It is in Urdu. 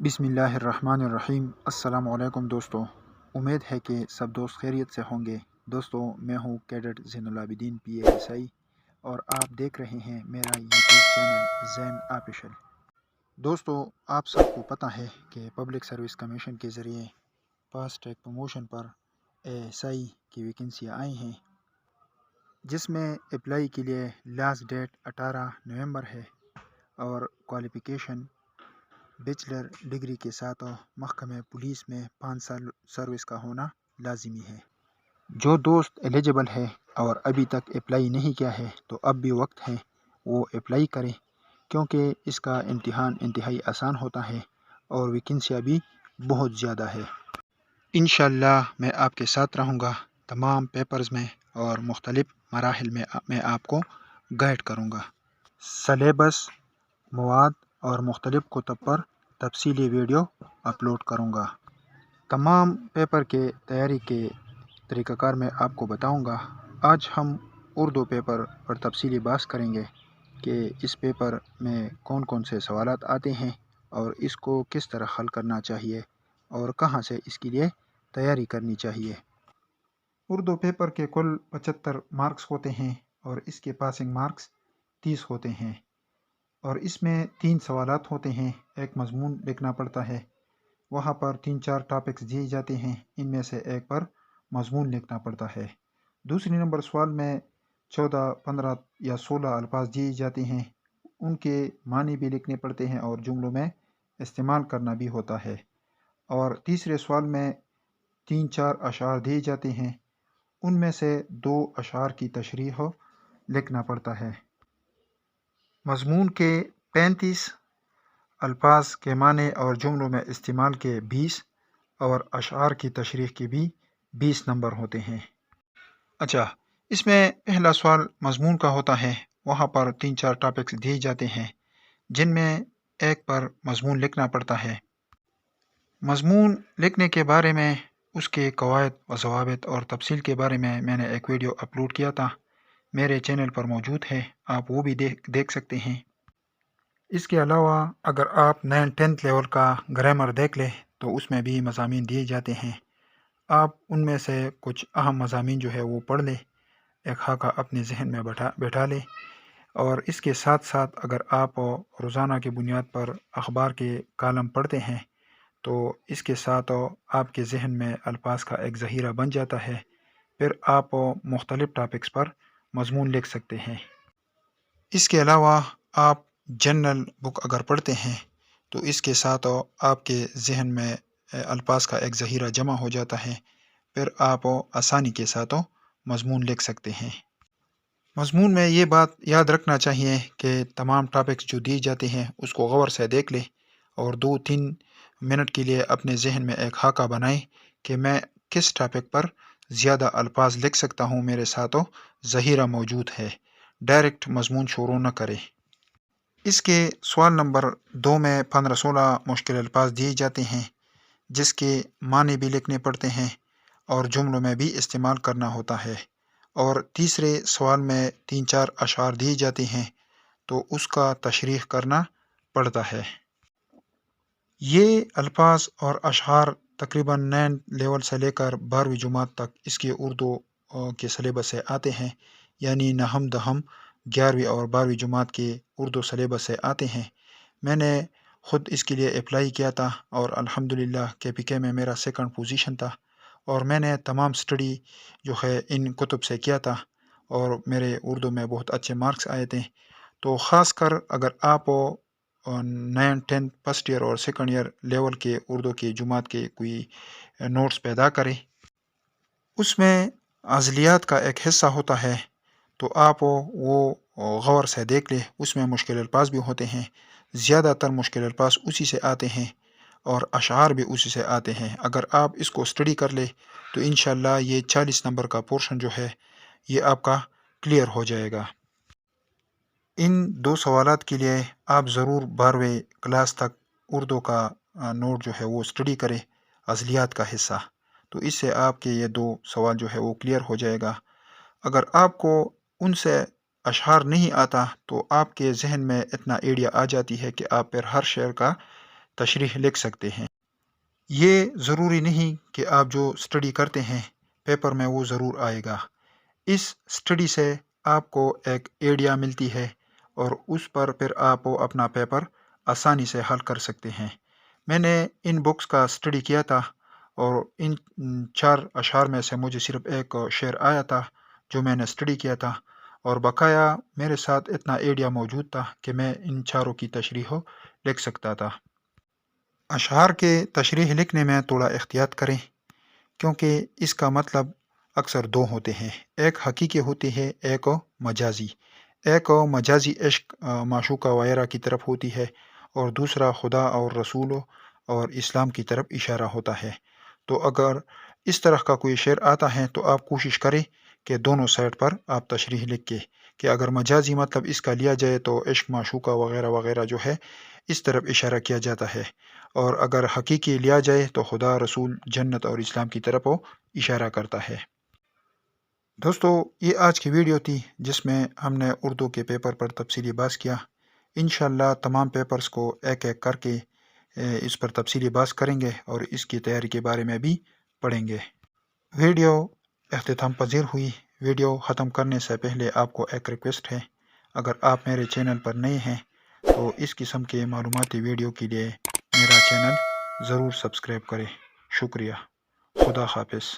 بسم اللہ الرحمن الرحیم۔ السلام علیکم دوستوں، امید ہے کہ سب دوست خیریت سے ہوں گے۔ دوستوں، میں ہوں کیڈٹ زین العابدین PASI اور آپ دیکھ رہے ہیں میرا یوٹیوب چینل زین آفیشل۔ دوستوں، آپ سب کو پتہ ہے کہ پبلک سروس کمیشن کے ذریعے فاسٹ ٹریک پروموشن پر ASI کی ویکنسیاں آئی ہیں، جس میں اپلائی کے لیے لاسٹ ڈیٹ 18 نومبر ہے اور کوالیفیکیشن بیچلر ڈگری کے ساتھ محکمہ پولیس میں 5 سال سروس کا ہونا لازمی ہے۔ جو دوست ایلیجبل ہے اور ابھی تک اپلائی نہیں کیا ہے تو اب بھی وقت ہے، وہ اپلائی کریں، کیونکہ اس کا امتحان انتہائی آسان ہوتا ہے اور ویکنسیاں بھی بہت زیادہ ہے۔ انشاءاللہ میں آپ کے ساتھ رہوں گا تمام پیپرز میں اور مختلف مراحل میں آپ کو گائیڈ کروں گا۔ سلیبس، مواد اور مختلف کتب پر تفصیلی ویڈیو اپلوڈ کروں گا۔ تمام پیپر کے تیاری کے طریقہ کار میں آپ کو بتاؤں گا۔ آج ہم اردو پیپر پر تفصیلی بحث کریں گے کہ اس پیپر میں کون کون سے سوالات آتے ہیں اور اس کو کس طرح حل کرنا چاہیے اور کہاں سے اس کے لیے تیاری کرنی چاہیے۔ اردو پیپر کے کل 75 مارکس ہوتے ہیں اور اس کے پاسنگ مارکس 30 ہوتے ہیں، اور اس میں 3 سوالات ہوتے ہیں۔ ایک مضمون لکھنا پڑتا ہے، وہاں پر 3-4 ٹاپکس دیے جاتے ہیں، ان میں سے ایک پر مضمون لکھنا پڑتا ہے۔ دوسری نمبر سوال میں 14، 15 یا 16 الفاظ دیے جاتے ہیں، ان کے معنی بھی لکھنے پڑتے ہیں اور جملوں میں استعمال کرنا بھی ہوتا ہے۔ اور تیسرے سوال میں 3-4 اشعار دیے جاتے ہیں، ان میں سے 2 اشعار کی تشریح لکھنا پڑتا ہے۔ مضمون کے 35 الفاظ کے معنی اور جملوں میں استعمال کے 20 اور اشعار کی تشریح کے بھی 20 نمبر ہوتے ہیں۔ اچھا، اس میں پہلا سوال مضمون کا ہوتا ہے، وہاں پر 3-4 ٹاپکس دیے جاتے ہیں جن میں ایک پر مضمون لکھنا پڑتا ہے۔ مضمون لکھنے کے بارے میں، اس کے قواعد و ضوابط اور تفصیل کے بارے میں نے ایک ویڈیو اپلوڈ کیا تھا، میرے چینل پر موجود ہے، آپ وہ بھی دیکھ سکتے ہیں۔ اس کے علاوہ اگر آپ 9-10 لیول کا گرامر دیکھ لیں تو اس میں بھی مضامین دیے جاتے ہیں، آپ ان میں سے کچھ اہم مضامین جو ہے وہ پڑھ لیں، ایک خاکہ اپنے ذہن میں بیٹھا لیں، اور اس کے ساتھ ساتھ اگر آپ روزانہ کی بنیاد پر اخبار کے کالم پڑھتے ہیں تو اس کے ساتھ آپ کے ذہن میں الفاظ کا ایک ذخیرہ بن جاتا ہے، پھر آپ مختلف ٹاپکس پر مضمون لکھ سکتے ہیں۔ اس کے علاوہ آپ جنرل بک اگر پڑھتے ہیں تو اس کے ساتھ آپ کے ذہن میں الفاظ کا ایک ذخیرہ جمع ہو جاتا ہے، پھر آپ آسانی کے ساتھ مضمون لکھ سکتے ہیں۔ مضمون میں یہ بات یاد رکھنا چاہیے کہ تمام ٹاپکس جو دیے جاتے ہیں اس کو غور سے دیکھ لیں اور 2-3 منٹ کے لیے اپنے ذہن میں ایک خاکہ بنائیں کہ میں کس ٹاپک پر زیادہ الفاظ لکھ سکتا ہوں، میرے ساتھ ذخیرہ موجود ہے، ڈائریکٹ مضمون شروع نہ کریں۔ اس کے سوال نمبر 2 میں 15-16 مشکل الفاظ دیے جاتے ہیں جس کے معنی بھی لکھنے پڑتے ہیں اور جملوں میں بھی استعمال کرنا ہوتا ہے، اور تیسرے سوال میں 3-4 اشعار دیے جاتے ہیں تو اس کا تشریح کرنا پڑتا ہے۔ یہ الفاظ اور اشعار تقریباً 9 لیول سے لے کر 12ویں جماعت تک اس کے اردو کے سلیبس سے آتے ہیں، یعنی نہم دہم 11ویں اور 12ویں جماعت کے اردو سلیبس سے آتے ہیں۔ میں نے خود اس کے لیے اپلائی کیا تھا اور الحمدللہ KPK میں میرا 2nd پوزیشن تھا، اور میں نے تمام سٹڈی جو ہے ان کتب سے کیا تھا اور میرے اردو میں بہت اچھے مارکس آئے تھے۔ تو خاص کر اگر آپ 9-10 فرسٹ ایئر اور 2nd ایئر لیول کے اردو کی جماعت کے کوئی نوٹس پیدا کریں، اس میں عضلیات کا ایک حصہ ہوتا ہے تو آپ وہ غور سے دیکھ لیں، اس میں مشکل الفاظ بھی ہوتے ہیں، زیادہ تر مشکل الفاظ اسی سے آتے ہیں اور اشعار بھی اسی سے آتے ہیں۔ اگر آپ اس کو اسٹڈی کر لیں تو انشاءاللہ یہ 40 نمبر کا پورشن جو ہے یہ آپ کا کلیئر ہو جائے گا۔ ان 2 سوالات کے لیے آپ ضرور 12ویں کلاس تک اردو کا نوٹ جو ہے وہ اسٹڈی کریں، عضلیات کا حصہ، تو اس سے آپ کے یہ 2 سوال جو ہے وہ کلیئر ہو جائے گا۔ اگر آپ کو ان سے اشعار نہیں آتا تو آپ کے ذہن میں اتنا آئیڈیا آ جاتی ہے کہ آپ پھر ہر شعر کا تشریح لکھ سکتے ہیں۔ یہ ضروری نہیں کہ آپ جو اسٹڈی کرتے ہیں پیپر میں وہ ضرور آئے گا۔ اس اسٹڈی سے آپ کو ایک آئیڈیا ملتی ہے اور اس پر پھر آپ اپنا پیپر آسانی سے حل کر سکتے ہیں۔ میں نے ان بکس کا اسٹڈی کیا تھا اور ان 4 اشعار میں سے مجھے صرف ایک شعر آیا تھا جو میں نے اسٹڈی کیا تھا، اور بقایا میرے ساتھ اتنا آئیڈیا موجود تھا کہ میں ان چاروں کی تشریح لکھ سکتا تھا۔ اشعار کے تشریح لکھنے میں تھوڑا احتیاط کریں، کیونکہ اس کا مطلب اکثر 2 ہوتے ہیں، ایک حقیقی ہوتی ہے، ایک مجازی۔ ایک مجازی عشق معشوقہ وغیرہ کی طرف ہوتی ہے اور دوسرا خدا اور رسول اور اسلام کی طرف اشارہ ہوتا ہے۔ تو اگر اس طرح کا کوئی شعر آتا ہے تو آپ کوشش کریں کہ دونوں سائڈ پر آپ تشریح لکھ کے، کہ اگر مجازی مطلب اس کا لیا جائے تو عشق معشوقہ وغیرہ وغیرہ جو ہے اس طرف اشارہ کیا جاتا ہے، اور اگر حقیقی لیا جائے تو خدا، رسول، جنت اور اسلام کی طرف وہ اشارہ کرتا ہے۔ دوستو، یہ آج کی ویڈیو تھی جس میں ہم نے اردو کے پیپر پر تفصیلی بحث کیا۔ انشاءاللہ تمام پیپرز کو ایک ایک کر کے اس پر تفصیلی بحث کریں گے اور اس کی تیاری کے بارے میں بھی پڑھیں گے۔ ویڈیو اختتام پذیر ہوئی۔ ویڈیو ختم کرنے سے پہلے آپ کو ایک ریکویسٹ ہے، اگر آپ میرے چینل پر نئے ہیں تو اس قسم کے معلوماتی ویڈیو کے لیے میرا چینل ضرور سبسکرائب کریں۔ شکریہ۔ خدا حافظ۔